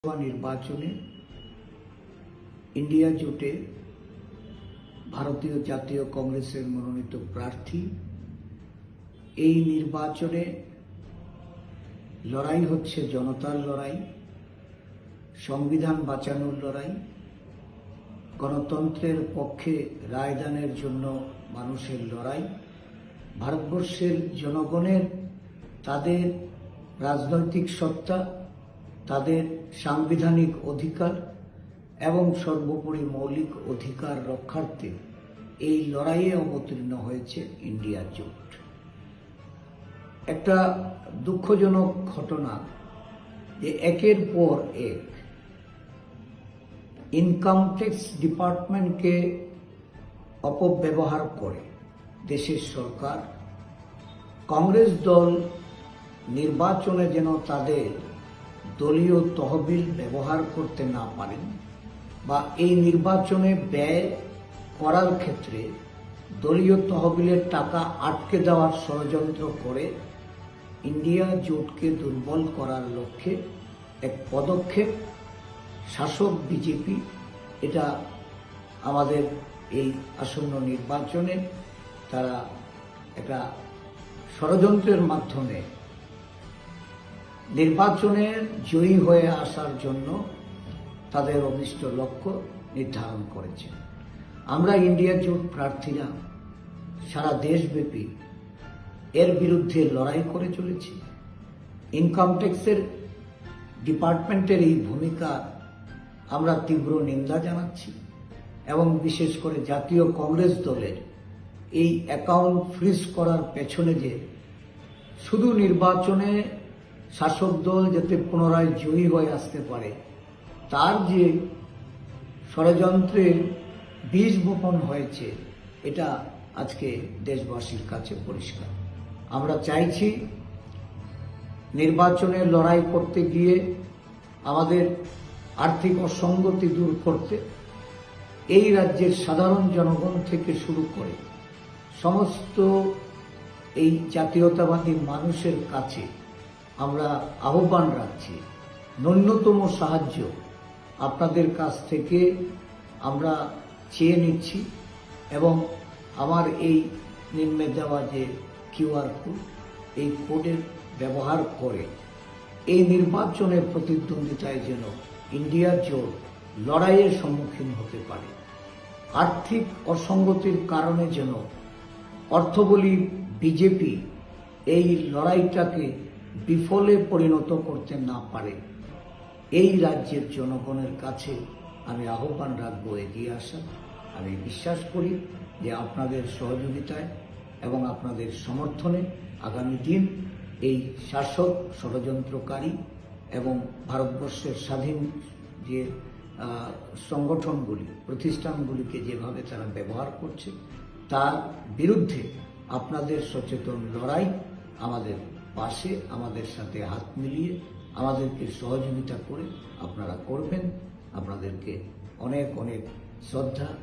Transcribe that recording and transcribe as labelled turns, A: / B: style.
A: নির্বাচনে ইন্ডিয়া জোটে ভারতীয় জাতীয় কংগ্রেসের মনোনীত প্রার্থী। এই নির্বাচনে লড়াই হচ্ছে জনতার লড়াই, সংবিধান বাঁচানোর লড়াই, গণতন্ত্রের পক্ষে রায়দানের জন্য মানুষের লড়াই, ভারতবর্ষের জনগণের তাদের রাজনৈতিক সত্তা, তাদের সাংবিধানিক অধিকার এবং সর্বোপরি মৌলিক অধিকার রক্ষার্থে এই লড়াইয়ে অবতীর্ণ হয়েছে ইন্ডিয়া জোট। একটা দুঃখজনক ঘটনা যে একের পর এক ইনকাম ট্যাক্স ডিপার্টমেন্টকে অপব্যবহার করে দেশের সরকার, কংগ্রেস দল নির্বাচনে যেন তাদের দলীয় তহবিল ব্যবহার করতে না পারেন বা এই নির্বাচনে ব্যয় করার ক্ষেত্রে দলীয় তহবিলের টাকা আটকে দেওয়ার ষড়যন্ত্র করে ইন্ডিয়া জোটকে দুর্বল করার লক্ষ্যে এক পদক্ষেপ শাসক বিজেপি এটা আমাদের এই আসন্ন নির্বাচনে তারা একটা ষড়যন্ত্রের মাধ্যমে নির্বাচনে জয়ী হয়ে আসার জন্য তাদের অভিষ্ট লক্ষ্য নির্ধারণ করেছে। আমরা ইন্ডিয়া জোট প্রার্থীরা সারা দেশব্যাপী এর বিরুদ্ধে লড়াই করে চলেছি। ইনকাম ট্যাক্সের ডিপার্টমেন্টের এই ভূমিকা আমরা তীব্র নিন্দা জানাচ্ছি এবং বিশেষ করে জাতীয় কংগ্রেস দলের এই অ্যাকাউন্ট ফ্রিজ করার পেছনে যে শুধু নির্বাচনে শাসক দল যাতে পুনরায় জয়ী হয়ে আসতে পারে তার যে ষড়যন্ত্রের বীজ বপন হয়েছে এটা আজকে দেশবাসীর কাছে পরিষ্কার। আমরা চাইছি নির্বাচনের লড়াই করতে গিয়ে আমাদের আর্থিক অসঙ্গতি দূর করতে এই রাজ্যের সাধারণ জনগণ থেকে শুরু করে সমস্ত এই জাতীয়তাবাদী মানুষের কাছে আমরা আহ্বান রাখছি, ন্যূনতম সাহায্য আপনাদের কাছ থেকে আমরা চেয়ে নিচ্ছি এবং আমার এই নিম্নে দেওয়া যে কিউআর কোড, এই কোডের ব্যবহার করে এই নির্বাচনে প্রতিদ্বন্দ্বিতায় যেন ইন্ডিয়া জোট লড়াইয়ের সম্মুখীন হতে পারে। আর্থিক অসঙ্গতির কারণে যেন অর্থবলী বিজেপি এই লড়াইটাকে বিফলে পরিণত করতে না পারে, এই রাজ্যের জনগণের কাছে আমি আহ্বান রাখবো এগিয়ে আসা। আমি বিশ্বাস করি যে আপনাদের সহযোগিতায় এবং আপনাদের সমর্থনে আগামী দিন এই শাসক ষড়যন্ত্রকারী এবং ভারতবর্ষের স্বাধীন যে সংগঠনগুলি প্রতিষ্ঠানগুলিকে যেভাবে তারা ব্যবহার করছে তার বিরুদ্ধে আপনাদের সচেতন লড়াই আমাদের পাশে, আমাদের সাথে হাত মিলিয়ে আমাদেরকে সহযোগিতা করে আপনারা করবেন। আপনাদেরকে অনেক অনেক শ্রদ্ধা।